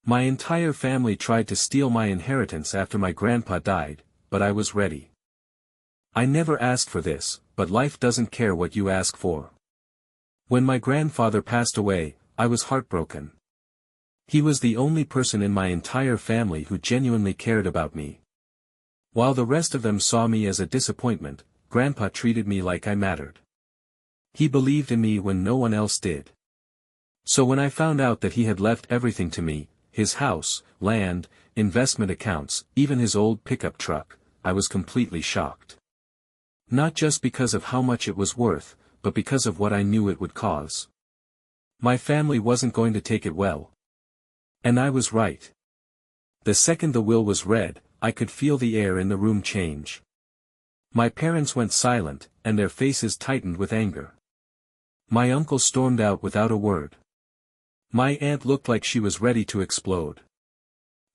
My entire family tried to steal my inheritance after my grandpa died, but I was ready. I never asked for this, but life doesn't care what you ask for. When my grandfather passed away, I was heartbroken. He was the only person in my entire family who genuinely cared about me. While the rest of them saw me as a disappointment, Grandpa treated me like I mattered. He believed in me when no one else did. So when I found out that he had left everything to me, his house, land, investment accounts, even his old pickup truck, I was completely shocked. Not just because of how much it was worth, but because of what I knew it would cause. My family wasn't going to take it well. And I was right. The second the will was read, I could feel the air in the room change. My parents went silent, and their faces tightened with anger. My uncle stormed out without a word. My aunt looked like she was ready to explode.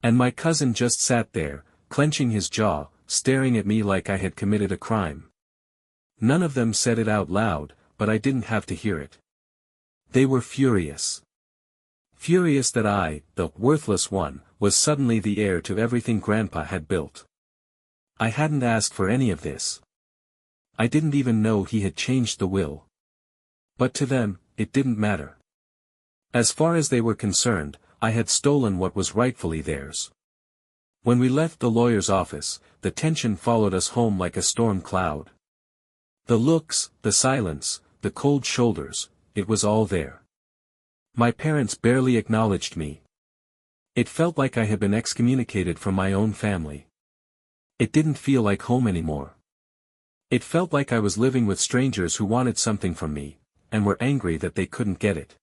And my cousin just sat there, clenching his jaw, staring at me like I had committed a crime. None of them said it out loud, but I didn't have to hear it. They were furious. Furious that I, the worthless one, was suddenly the heir to everything Grandpa had built. I hadn't asked for any of this. I didn't even know he had changed the will. But to them, it didn't matter. As far as they were concerned, I had stolen what was rightfully theirs. When we left the lawyer's office, the tension followed us home like a storm cloud. The looks, the silence, the cold shoulders, it was all there. My parents barely acknowledged me. It felt like I had been excommunicated from my own family. It didn't feel like home anymore. It felt like I was living with strangers who wanted something from me, and were angry that they couldn't get it.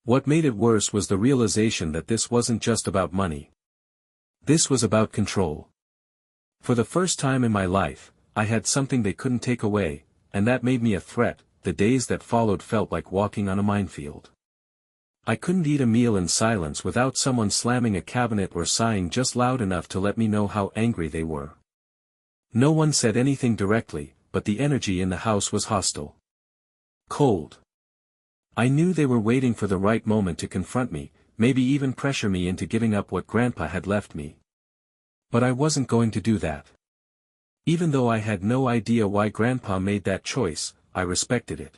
What made it worse was the realization that this wasn't just about money. This was about control. For the first time in my life, I had something they couldn't take away, and that made me a threat. The days that followed felt like walking on a minefield. I couldn't eat a meal in silence without someone slamming a cabinet or sighing just loud enough to let me know how angry they were. No one said anything directly, but the energy in the house was hostile. Cold. I knew they were waiting for the right moment to confront me, maybe even pressure me into giving up what Grandpa had left me. But I wasn't going to do that. Even though I had no idea why Grandpa made that choice, I respected it.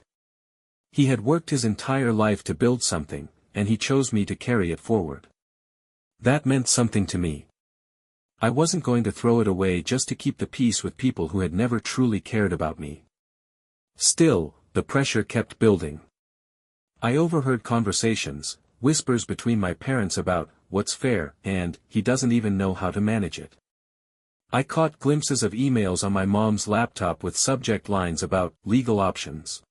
He had worked his entire life to build something, and he chose me to carry it forward. That meant something to me. I wasn't going to throw it away just to keep the peace with people who had never truly cared about me. Still, the pressure kept building. I overheard conversations, whispers between my parents about what's fair, and he doesn't even know how to manage it. I caught glimpses of emails on my mom's laptop with subject lines about legal options.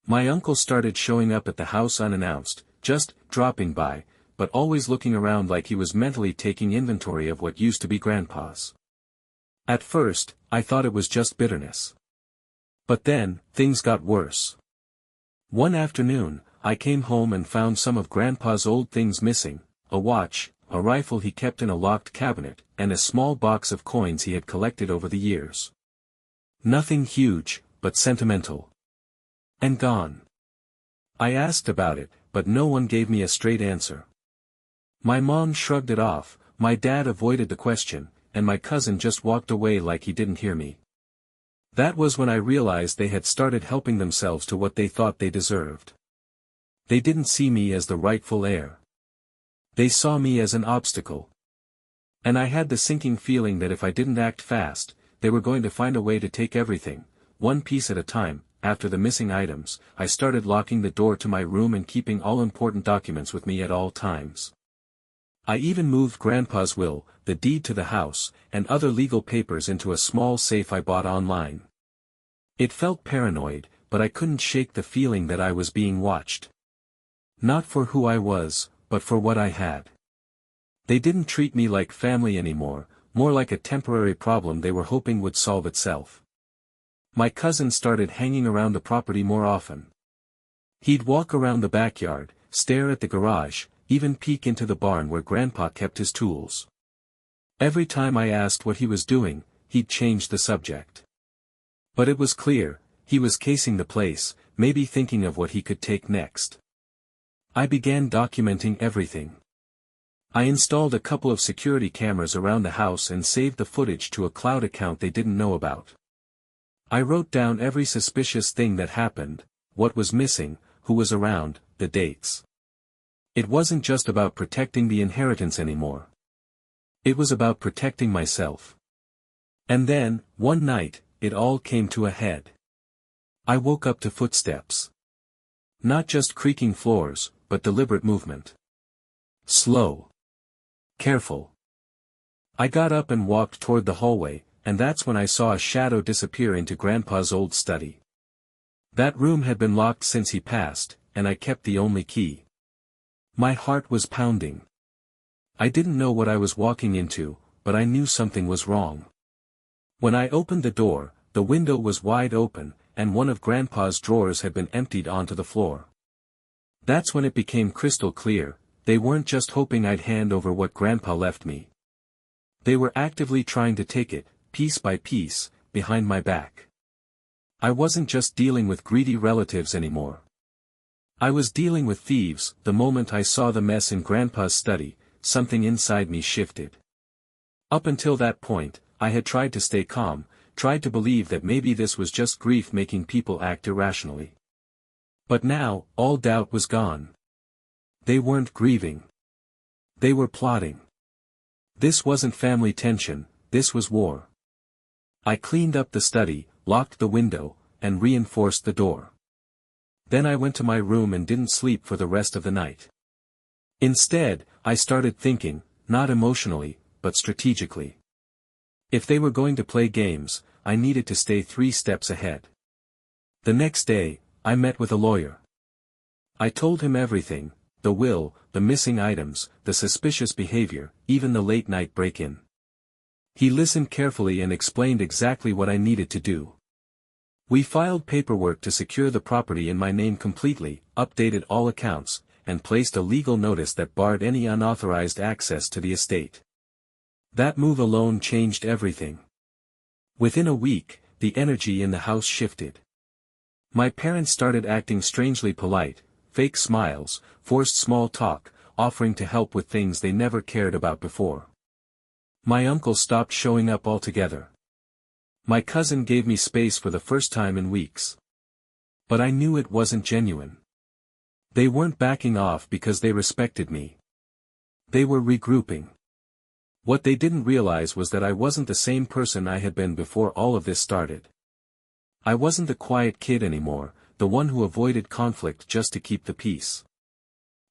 My uncle started showing up at the house unannounced, just dropping by, but always looking around like he was mentally taking inventory of what used to be Grandpa's. At first, I thought it was just bitterness. But then, things got worse. One afternoon, I came home and found some of Grandpa's old things missing: a watch, a rifle he kept in a locked cabinet, and a small box of coins he had collected over the years. Nothing huge, but sentimental. And gone. I asked about it, but no one gave me a straight answer. My mom shrugged it off, my dad avoided the question, and my cousin just walked away like he didn't hear me. That was when I realized they had started helping themselves to what they thought they deserved. They didn't see me as the rightful heir. They saw me as an obstacle. And I had the sinking feeling that if I didn't act fast, they were going to find a way to take everything, one piece at a time. After the missing items, I started locking the door to my room and keeping all important documents with me at all times. I even moved Grandpa's will, the deed to the house, and other legal papers into a small safe I bought online. It felt paranoid, but I couldn't shake the feeling that I was being watched. Not for who I was, but for what I had. They didn't treat me like family anymore, more like a temporary problem they were hoping would solve itself. My cousin started hanging around the property more often. He'd walk around the backyard, stare at the garage, even peek into the barn where Grandpa kept his tools. Every time I asked what he was doing, he'd change the subject. But it was clear, he was casing the place, maybe thinking of what he could take next. I began documenting everything. I installed a couple of security cameras around the house and saved the footage to a cloud account they didn't know about. I wrote down every suspicious thing that happened, what was missing, who was around, the dates. It wasn't just about protecting the inheritance anymore. It was about protecting myself. And then, one night, it all came to a head. I woke up to footsteps. Not just creaking floors, but deliberate movement. Slow. Careful. I got up and walked toward the hallway, and that's when I saw a shadow disappear into Grandpa's old study. That room had been locked since he passed, and I kept the only key. My heart was pounding. I didn't know what I was walking into, but I knew something was wrong. When I opened the door, the window was wide open, and one of Grandpa's drawers had been emptied onto the floor. That's when it became crystal clear, they weren't just hoping I'd hand over what Grandpa left me. They were actively trying to take it, piece by piece, behind my back. I wasn't just dealing with greedy relatives anymore. I was dealing with thieves. The moment I saw the mess in Grandpa's study, something inside me shifted. Up until that point, I had tried to stay calm, tried to believe that maybe this was just grief making people act irrationally. But now, all doubt was gone. They weren't grieving. They were plotting. This wasn't family tension, this was war. I cleaned up the study, locked the window, and reinforced the door. Then I went to my room and didn't sleep for the rest of the night. Instead, I started thinking, not emotionally, but strategically. If they were going to play games, I needed to stay 3 steps ahead. The next day, I met with a lawyer. I told him everything, the will, the missing items, the suspicious behavior, even the late-night break-in. He listened carefully and explained exactly what I needed to do. We filed paperwork to secure the property in my name completely, updated all accounts, and placed a legal notice that barred any unauthorized access to the estate. That move alone changed everything. Within a week, the energy in the house shifted. My parents started acting strangely polite, fake smiles, forced small talk, offering to help with things they never cared about before. My uncle stopped showing up altogether. My cousin gave me space for the first time in weeks. But I knew it wasn't genuine. They weren't backing off because they respected me. They were regrouping. What they didn't realize was that I wasn't the same person I had been before all of this started. I wasn't the quiet kid anymore, the one who avoided conflict just to keep the peace.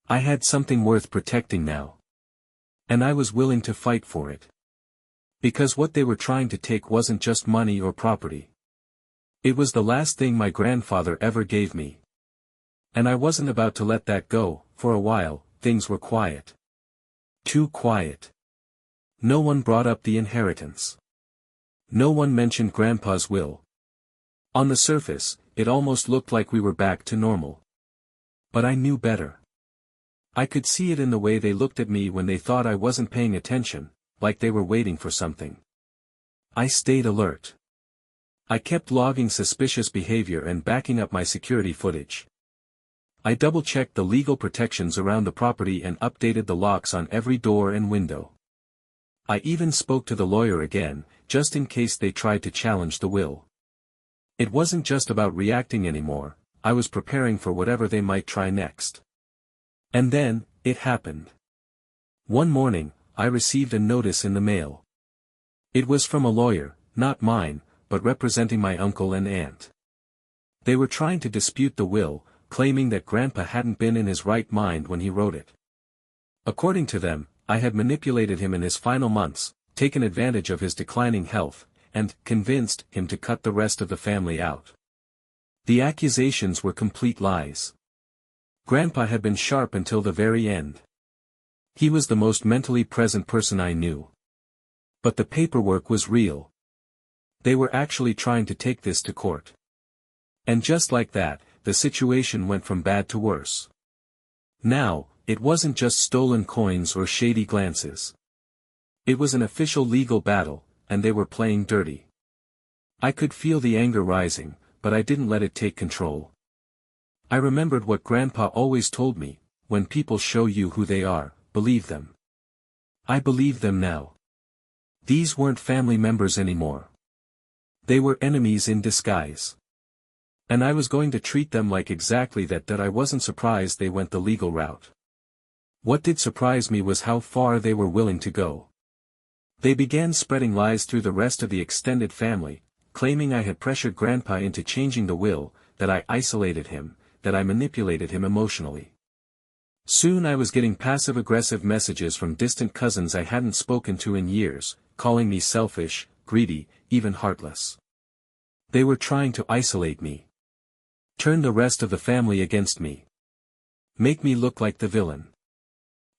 I had something worth protecting now. And I was willing to fight for it. Because what they were trying to take wasn't just money or property. It was the last thing my grandfather ever gave me. And I wasn't about to let that go. For a while, things were quiet. Too quiet. No one brought up the inheritance. No one mentioned Grandpa's will. On the surface, it almost looked like we were back to normal. But I knew better. I could see it in the way they looked at me when they thought I wasn't paying attention, like they were waiting for something. I stayed alert. I kept logging suspicious behavior and backing up my security footage. I double-checked the legal protections around the property and updated the locks on every door and window. I even spoke to the lawyer again, just in case they tried to challenge the will. It wasn't just about reacting anymore, I was preparing for whatever they might try next. And then, it happened. One morning, I received a notice in the mail. It was from a lawyer, not mine, but representing my uncle and aunt. They were trying to dispute the will, claiming that Grandpa hadn't been in his right mind when he wrote it. According to them, I had manipulated him in his final months, taken advantage of his declining health, and convinced him to cut the rest of the family out. The accusations were complete lies. Grandpa had been sharp until the very end. He was the most mentally present person I knew. But the paperwork was real. They were actually trying to take this to court. And just like that, the situation went from bad to worse. Now, it wasn't just stolen coins or shady glances. It was an official legal battle, and they were playing dirty. I could feel the anger rising, but I didn't let it take control. I remembered what Grandpa always told me, when people show you who they are, believe them. I believe them now. These weren't family members anymore. They were enemies in disguise. And I was going to treat them like exactly that. I wasn't surprised they went the legal route. What did surprise me was how far they were willing to go. They began spreading lies through the rest of the extended family, claiming I had pressured Grandpa into changing the will, that I isolated him, that I manipulated him emotionally. Soon I was getting passive-aggressive messages from distant cousins I hadn't spoken to in years, calling me selfish, greedy, even heartless. They were trying to isolate me. Turn the rest of the family against me. Make me look like the villain.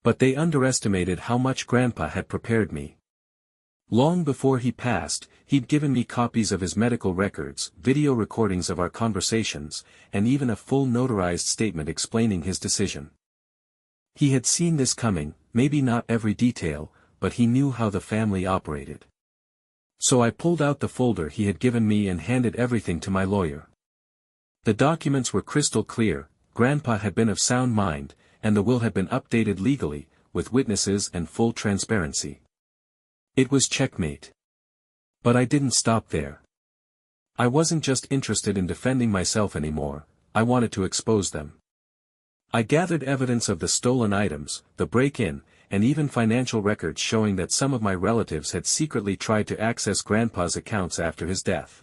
But they underestimated how much Grandpa had prepared me. Long before he passed, he'd given me copies of his medical records, video recordings of our conversations, and even a full notarized statement explaining his decision. He had seen this coming, maybe not every detail, but he knew how the family operated. So I pulled out the folder he had given me and handed everything to my lawyer. The documents were crystal clear. Grandpa had been of sound mind, and the will had been updated legally, with witnesses and full transparency. It was checkmate. But I didn't stop there. I wasn't just interested in defending myself anymore, I wanted to expose them. I gathered evidence of the stolen items, the break-in, and even financial records showing that some of my relatives had secretly tried to access Grandpa's accounts after his death.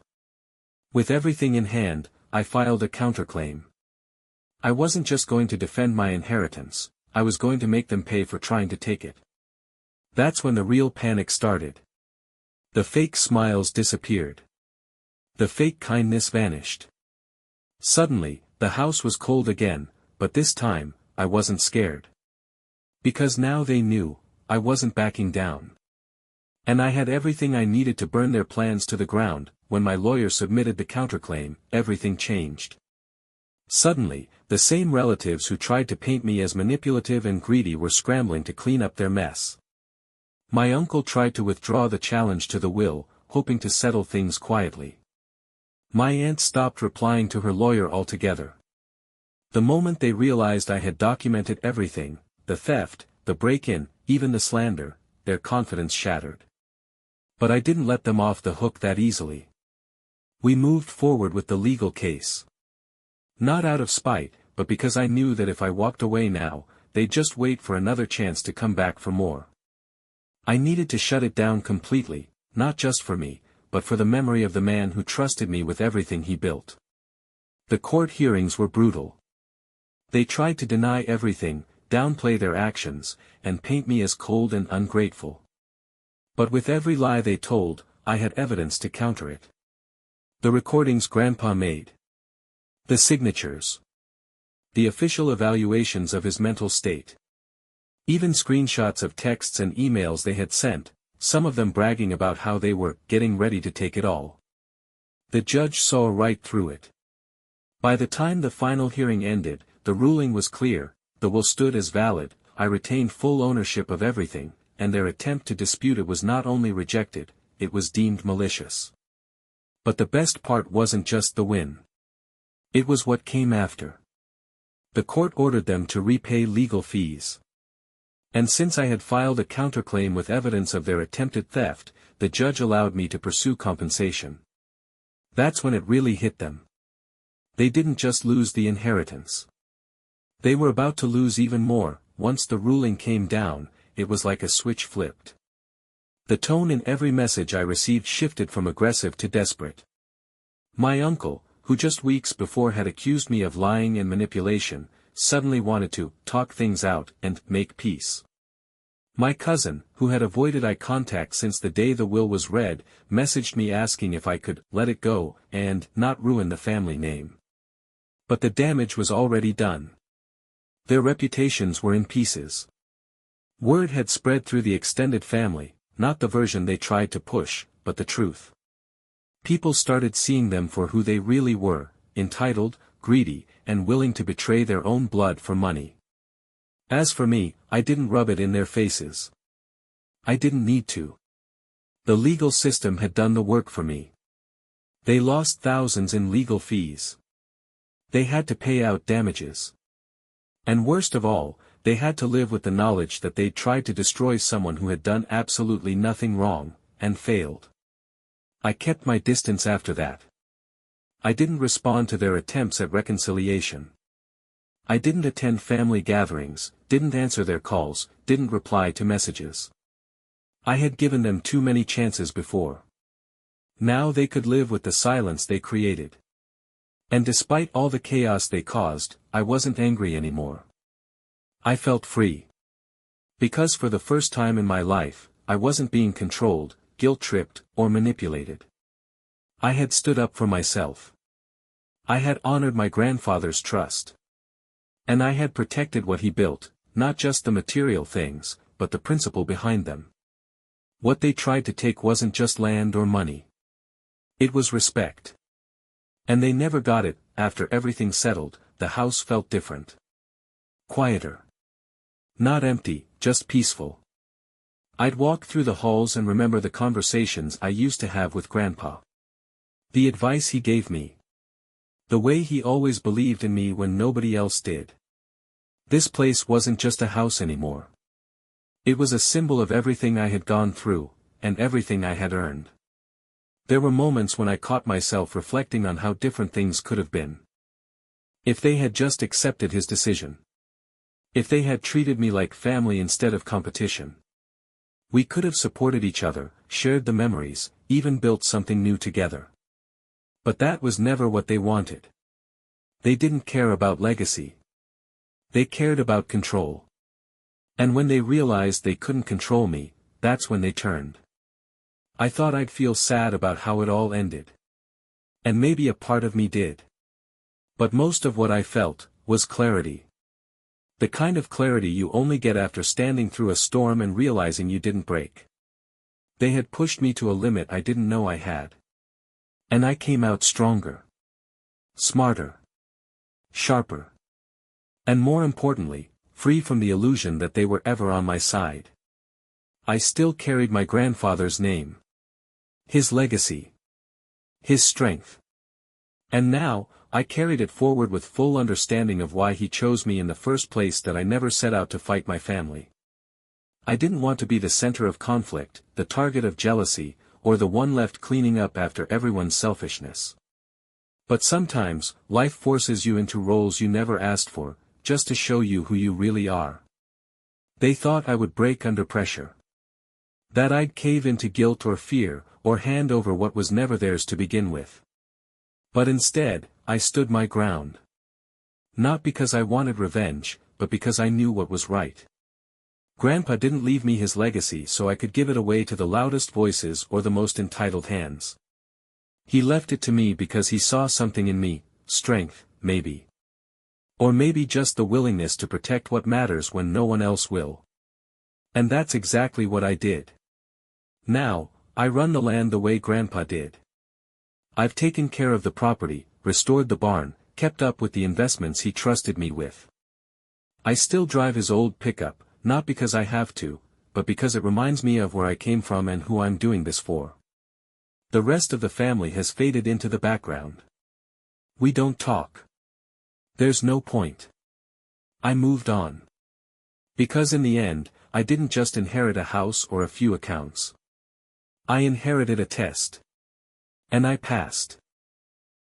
With everything in hand, I filed a counterclaim. I wasn't just going to defend my inheritance, I was going to make them pay for trying to take it. That's when the real panic started. The fake smiles disappeared. The fake kindness vanished. Suddenly, the house was cold again, but this time, I wasn't scared. Because now they knew, I wasn't backing down. And I had everything I needed to burn their plans to the ground. When my lawyer submitted the counterclaim, everything changed. Suddenly, the same relatives who tried to paint me as manipulative and greedy were scrambling to clean up their mess. My uncle tried to withdraw the challenge to the will, hoping to settle things quietly. My aunt stopped replying to her lawyer altogether. The moment they realized I had documented everything, the theft, the break-in, even the slander, their confidence shattered. But I didn't let them off the hook that easily. We moved forward with the legal case. Not out of spite, but because I knew that if I walked away now, they'd just wait for another chance to come back for more. I needed to shut it down completely, not just for me, but for the memory of the man who trusted me with everything he built. The court hearings were brutal. They tried to deny everything, downplay their actions, and paint me as cold and ungrateful. But with every lie they told, I had evidence to counter it. The recordings Grandpa made. The signatures. The official evaluations of his mental state. Even screenshots of texts and emails they had sent, some of them bragging about how they were getting ready to take it all. The judge saw right through it. By the time the final hearing ended, the ruling was clear, the will stood as valid, I retained full ownership of everything, and their attempt to dispute it was not only rejected, it was deemed malicious. But the best part wasn't just the win. It was what came after. The court ordered them to repay legal fees. And since I had filed a counterclaim with evidence of their attempted theft, the judge allowed me to pursue compensation. That's when it really hit them. They didn't just lose the inheritance. They were about to lose even more. Once the ruling came down, it was like a switch flipped. The tone in every message I received shifted from aggressive to desperate. My uncle, who just weeks before had accused me of lying and manipulation, suddenly wanted to talk things out and make peace. My cousin, who had avoided eye contact since the day the will was read, messaged me asking if I could let it go and not ruin the family name. But the damage was already done. Their reputations were in pieces. Word had spread through the extended family, not the version they tried to push, but the truth. People started seeing them for who they really were, entitled, greedy, and willing to betray their own blood for money. As for me, I didn't rub it in their faces. I didn't need to. The legal system had done the work for me. They lost thousands in legal fees. They had to pay out damages. And worst of all, they had to live with the knowledge that they'd tried to destroy someone who had done absolutely nothing wrong, and failed. I kept my distance after that. I didn't respond to their attempts at reconciliation. I didn't attend family gatherings, didn't answer their calls, didn't reply to messages. I had given them too many chances before. Now they could live with the silence they created. And despite all the chaos they caused, I wasn't angry anymore. I felt free. Because for the first time in my life, I wasn't being controlled, guilt-tripped, or manipulated. I had stood up for myself. I had honored my grandfather's trust. And I had protected what he built, not just the material things, but the principle behind them. What they tried to take wasn't just land or money. It was respect. And they never got it. After everything settled, the house felt different. Quieter. Not empty, just peaceful. I'd walk through the halls and remember the conversations I used to have with Grandpa. The advice he gave me. The way he always believed in me when nobody else did. This place wasn't just a house anymore. It was a symbol of everything I had gone through, and everything I had earned. There were moments when I caught myself reflecting on how different things could have been. If they had just accepted his decision. If they had treated me like family instead of competition. We could have supported each other, shared the memories, even built something new together. But that was never what they wanted. They didn't care about legacy. They cared about control. And when they realized they couldn't control me, that's when they turned. I thought I'd feel sad about how it all ended. And maybe a part of me did. But most of what I felt was clarity. The kind of clarity you only get after standing through a storm and realizing you didn't break. They had pushed me to a limit I didn't know I had. And I came out stronger. Smarter. Sharper. And more importantly, free from the illusion that they were ever on my side. I still carried my grandfather's name. His legacy. His strength. And now, I carried it forward with full understanding of why he chose me in the first place. That I never set out to fight my family. I didn't want to be the center of conflict, the target of jealousy, or the one left cleaning up after everyone's selfishness. But sometimes, life forces you into roles you never asked for, just to show you who you really are. They thought I would break under pressure. That I'd cave into guilt or fear, or hand over what was never theirs to begin with. But instead, I stood my ground. Not because I wanted revenge, but because I knew what was right. Grandpa didn't leave me his legacy so I could give it away to the loudest voices or the most entitled hands. He left it to me because he saw something in me, strength, maybe. Or maybe just the willingness to protect what matters when no one else will. And that's exactly what I did. Now, I run the land the way Grandpa did. I've taken care of the property, restored the barn, kept up with the investments he trusted me with. I still drive his old pickup, not because I have to, but because it reminds me of where I came from and who I'm doing this for. The rest of the family has faded into the background. We don't talk. There's no point. I moved on. Because in the end, I didn't just inherit a house or a few accounts. I inherited a test. And I passed.